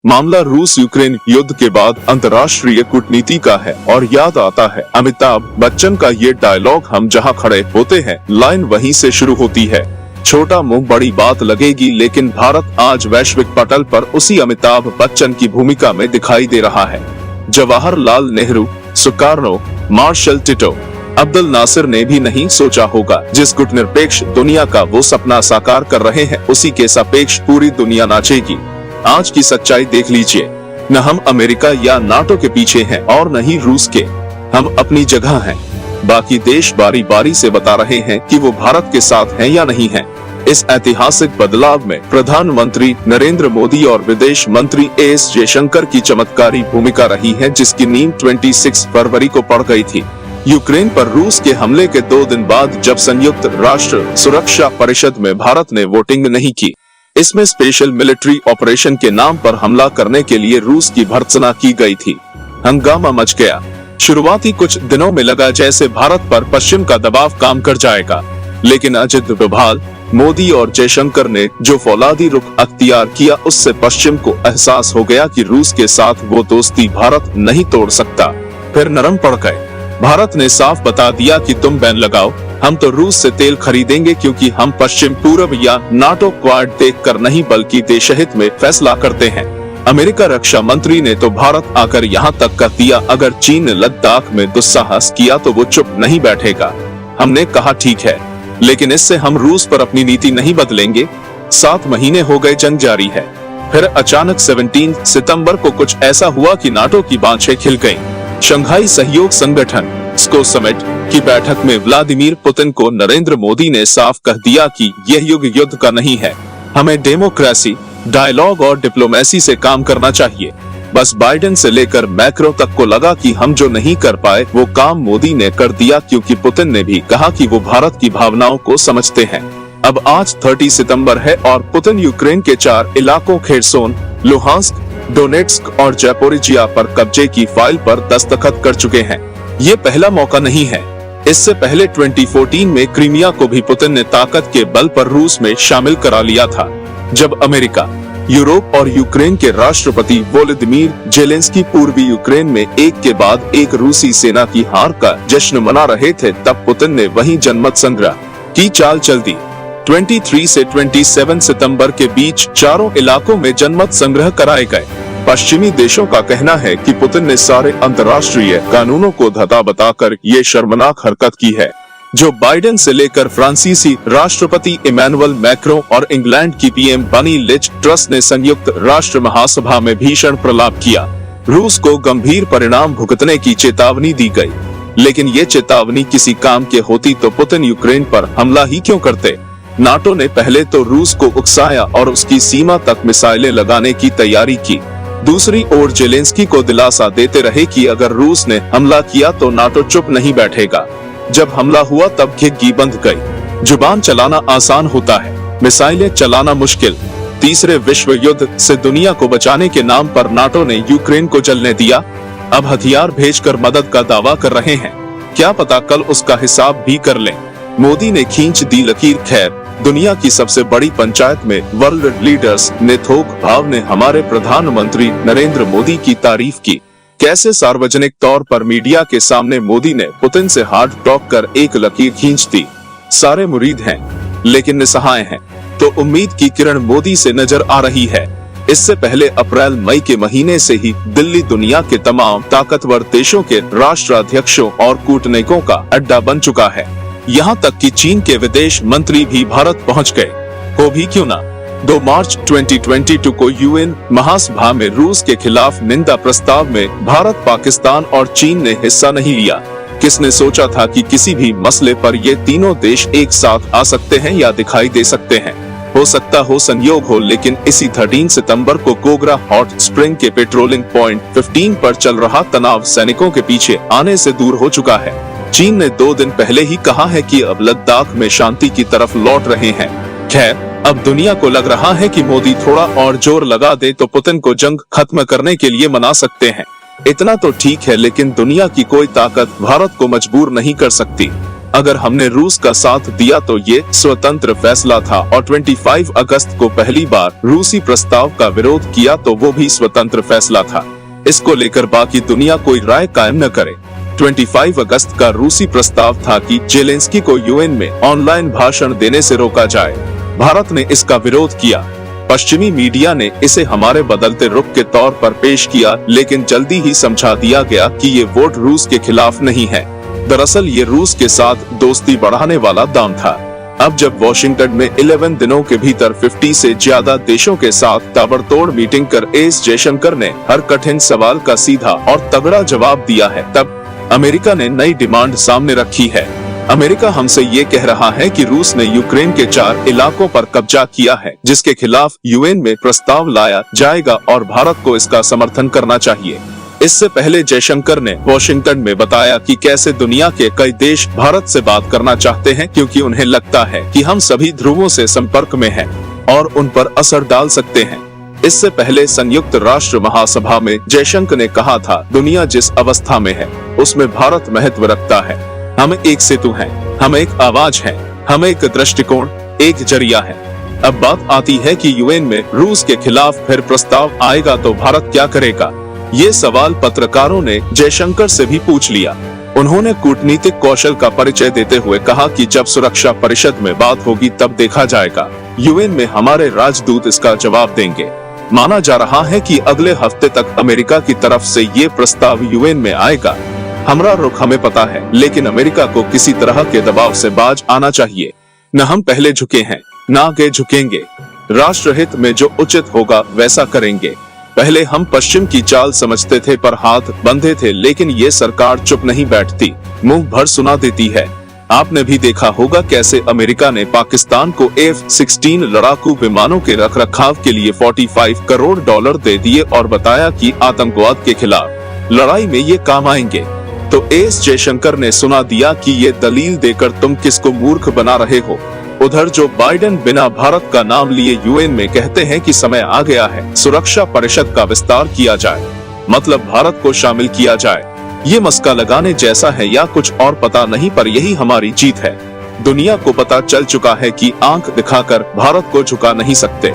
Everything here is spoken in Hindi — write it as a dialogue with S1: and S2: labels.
S1: मामला रूस यूक्रेन युद्ध के बाद अंतर्राष्ट्रीय कूटनीति का है और याद आता है अमिताभ बच्चन का ये डायलॉग, हम जहाँ खड़े होते हैं लाइन वहीं से शुरू होती है। छोटा मुंह बड़ी बात लगेगी, लेकिन भारत आज वैश्विक पटल पर उसी अमिताभ बच्चन की भूमिका में दिखाई दे रहा है। Jawaharlal Nehru, Sukarno, Marshal Tito, Abdul Nasser ने भी नहीं सोचा होगा जिस गुटनिरपेक्ष दुनिया का वो सपना साकार कर रहे हैं उसी के सापेक्ष पूरी दुनिया नाचेगी। आज की सच्चाई देख लीजिए, न हम अमेरिका या नाटो के पीछे हैं और न ही रूस के, हम अपनी जगह हैं। बाकी देश बारी बारी से बता रहे हैं कि वो भारत के साथ हैं या नहीं हैं। इस ऐतिहासिक बदलाव में प्रधानमंत्री नरेंद्र मोदी और विदेश मंत्री एस जयशंकर की चमत्कारी भूमिका रही है, जिसकी नींव 26 फरवरी को पड़ गई थी। यूक्रेन पर रूस के हमले के 2 दिन बाद जब संयुक्त राष्ट्र सुरक्षा परिषद में भारत ने वोटिंग नहीं की, इसमें स्पेशल मिलिट्री ऑपरेशन के नाम पर हमला करने के लिए रूस की भर्त्सना की गई थी। हंगामा मच गया। शुरुआती कुछ दिनों में लगा जैसे भारत पर पश्चिम का दबाव काम कर जाएगा, लेकिन अजित डोभाल, मोदी और जयशंकर ने जो फौलादी रुख अख्तियार किया, उससे पश्चिम को एहसास हो गया कि रूस के साथ वो दोस्ती भारत नहीं तोड़ सकता। फिर नरम पड़ गए। भारत ने साफ बता दिया कि तुम बैन लगाओ, हम तो रूस से तेल खरीदेंगे, क्योंकि हम पश्चिम पूर्व या नाटो क्वाड देखकर नहीं बल्कि देशहित में फैसला करते हैं। अमेरिका रक्षा मंत्री ने तो भारत आकर यहाँ तक कह दिया, अगर चीन ने लद्दाख में दुस्साहस किया तो वो चुप नहीं बैठेगा। हमने कहा ठीक है, लेकिन इससे हम रूस पर अपनी नीति नहीं बदलेंगे। 7 महीने हो गए, जंग जारी है। फिर अचानक 17 सितंबर को कुछ ऐसा हुआ कि नाटो की बाँछें खिल गईं। शंघाई सहयोग संगठन स्को समिट की बैठक में व्लादिमीर पुतिन को नरेंद्र मोदी ने साफ कह दिया कि यह युग युद्ध का नहीं है, हमें डेमोक्रेसी, डायलॉग और डिप्लोमेसी से काम करना चाहिए। बस बाइडेन से लेकर मैक्रो तक को लगा कि हम जो नहीं कर पाए वो काम मोदी ने कर दिया, क्योंकि पुतिन ने भी कहा कि वो भारत की भावनाओं को समझते हैं। अब आज 30 सितंबर है और पुतिन यूक्रेन के 4 इलाकों खेरसोन, लुहांस्क, डोनेट्स्क और जैपोरिजिया पर कब्जे की फाइल पर दस्तखत कर चुके हैं। ये पहला मौका नहीं है। इससे पहले 2014 में क्रीमिया को भी पुतिन ने ताकत के बल पर रूस में शामिल करा लिया था, जब अमेरिका, यूरोप और यूक्रेन के राष्ट्रपति वोलोदिमीर जेलेंस्की पूर्वी यूक्रेन में एक के बाद एक रूसी सेना की हार का जश्न मना रहे थे, तब पुतिन ने वहीं जनमत संग्रह की चाल चल दी। 23 से 27 सितंबर के बीच 4 इलाकों में जनमत संग्रह कराए गए। पश्चिमी देशों का कहना है कि पुतिन ने सारे अंतर्राष्ट्रीय कानूनों को धता बताकर ये शर्मनाक हरकत की है, जो बाइडेन से लेकर फ्रांसीसी राष्ट्रपति इमैनुअल मैक्रों और इंग्लैंड की पीएम बनी लिज ट्रस ने संयुक्त राष्ट्र महासभा में भीषण प्रलाप किया। रूस को गंभीर परिणाम भुगतने की चेतावनी दी गई, लेकिन ये चेतावनी किसी काम के होती तो पुतिन यूक्रेन पर हमला ही क्यों करते। नाटो ने पहले तो रूस को उकसाया और उसकी सीमा तक मिसाइलें लगाने की तैयारी की। दूसरी ओर जेलेंस्की को दिलासा देते रहे कि अगर रूस ने हमला किया तो नाटो चुप नहीं बैठेगा। जब हमला हुआ तब खिग्गी बंध गई। जुबान चलाना आसान होता है, मिसाइलें चलाना मुश्किल। तीसरे विश्व युद्ध से दुनिया को बचाने के नाम पर नाटो ने यूक्रेन को जलने दिया। अब हथियार भेजकर मदद का दावा कर रहे हैं, क्या पता कल उसका हिसाब भी कर लें। मोदी ने खींच दी लकीर। खैर, दुनिया की सबसे बड़ी पंचायत में वर्ल्ड लीडर्स ने थोक भाव ने हमारे प्रधानमंत्री नरेंद्र मोदी की तारीफ की। कैसे सार्वजनिक तौर पर मीडिया के सामने मोदी ने पुतिन से हार्ड टॉक कर एक लकीर खींच दी। सारे मुरीद हैं, लेकिन निसहाय हैं, तो उम्मीद की किरण मोदी से नजर आ रही है। इससे पहले अप्रैल मई के महीने से ही दिल्ली दुनिया के तमाम ताकतवर देशों के राष्ट्राध्यक्षों और कूटनीतिकों का अड्डा बन चुका है। यहाँ तक कि चीन के विदेश मंत्री भी भारत पहुँच गए। हो भी क्यों ना। 2 मार्च 2022 को यूएन महासभा में रूस के खिलाफ निंदा प्रस्ताव में भारत, पाकिस्तान और चीन ने हिस्सा नहीं लिया। किसने सोचा था कि किसी भी मसले पर ये तीनों देश एक साथ आ सकते हैं या दिखाई दे सकते हैं। हो सकता हो संयोग हो, लेकिन इसी 13 सितंबर को गोगरा हॉट स्प्रिंग के पेट्रोलिंग पॉइंट 15 पर चल रहा तनाव सैनिकों के पीछे आने से दूर हो चुका है। चीन ने 2 दिन पहले ही कहा है कि अब लद्दाख में शांति की तरफ लौट रहे हैं। खैर, अब दुनिया को लग रहा है कि मोदी थोड़ा और जोर लगा दे तो पुतिन को जंग खत्म करने के लिए मना सकते हैं। इतना तो ठीक है, लेकिन दुनिया की कोई ताकत भारत को मजबूर नहीं कर सकती। अगर हमने रूस का साथ दिया तो ये स्वतंत्र फैसला था और 25 अगस्त को पहली बार रूसी प्रस्ताव का विरोध किया तो वो भी स्वतंत्र फैसला था। इसको लेकर बाकी दुनिया कोई राय कायम न करे। 25 अगस्त का रूसी प्रस्ताव था कि जेलेंस्की को यूएन में ऑनलाइन भाषण देने से रोका जाए। भारत ने इसका विरोध किया। पश्चिमी मीडिया ने इसे हमारे बदलते रुख के तौर पर पेश किया, लेकिन जल्दी ही समझा दिया गया कि ये वोट रूस के खिलाफ नहीं है। दरअसल ये रूस के साथ दोस्ती बढ़ाने वाला दांव था। अब जब वॉशिंगटन में 11 दिनों के भीतर 50 से ज्यादा देशों के साथ ताबड़तोड़ मीटिंग कर एस जयशंकर ने हर कठिन सवाल का सीधा और तगड़ा जवाब दिया है, तब अमेरिका ने नई डिमांड सामने रखी है। अमेरिका हमसे ये कह रहा है कि रूस ने यूक्रेन के 4 इलाकों पर कब्जा किया है, जिसके खिलाफ यूएन में प्रस्ताव लाया जाएगा और भारत को इसका समर्थन करना चाहिए। इससे पहले जयशंकर ने वॉशिंगटन में बताया कि कैसे दुनिया के कई देश भारत से बात करना चाहते हैं, क्योंकि उन्हें लगता है कि हम सभी ध्रुवों से संपर्क में हैं और उन पर असर डाल सकते हैं। इससे पहले संयुक्त राष्ट्र महासभा में जयशंकर ने कहा था, दुनिया जिस अवस्था में है उसमें भारत महत्व रखता है। हम एक सेतु हैं, हम एक आवाज हैं, हम एक दृष्टिकोण, एक जरिया है। अब बात आती है कि यूएन में रूस के खिलाफ फिर प्रस्ताव आएगा तो भारत क्या करेगा? ये सवाल पत्रकारों ने जयशंकर से भी पूछ लिया। उन्होंने कूटनीतिक कौशल का परिचय देते हुए कहा कि जब सुरक्षा परिषद में बात होगी तब देखा जाएगा। यूएन में हमारे राजदूत इसका जवाब देंगे। माना जा रहा है कि अगले हफ्ते तक अमेरिका की तरफ से ये प्रस्ताव यूएन में आएगा। हमारा रुख हमें पता है, लेकिन अमेरिका को किसी तरह के दबाव से बाज आना चाहिए। न हम पहले झुके हैं, न आगे झुकेंगे। राष्ट्रहित में जो उचित होगा वैसा करेंगे। पहले हम पश्चिम की चाल समझते थे पर हाथ बंधे थे, लेकिन ये सरकार चुप नहीं बैठती, मुंह भर सुना देती है। आपने भी देखा होगा कैसे अमेरिका ने पाकिस्तान को F-16 लड़ाकू विमानों के रखरखाव के लिए $45 करोड़ दे दिए और बताया कि आतंकवाद के खिलाफ लड़ाई में ये काम आएंगे। तो एस जयशंकर ने सुना दिया कि ये दलील देकर तुम किसको मूर्ख बना रहे हो। उधर जो बाइडेन बिना भारत का नाम लिए यूएन में कहते हैं कि समय आ गया है, सुरक्षा परिषद का विस्तार किया जाए, मतलब भारत को शामिल किया जाए। ये मस्का लगाने जैसा है या कुछ और पता नहीं, पर यही हमारी जीत है। दुनिया को पता चल चुका है कि आंख दिखाकर भारत को झुका नहीं सकते।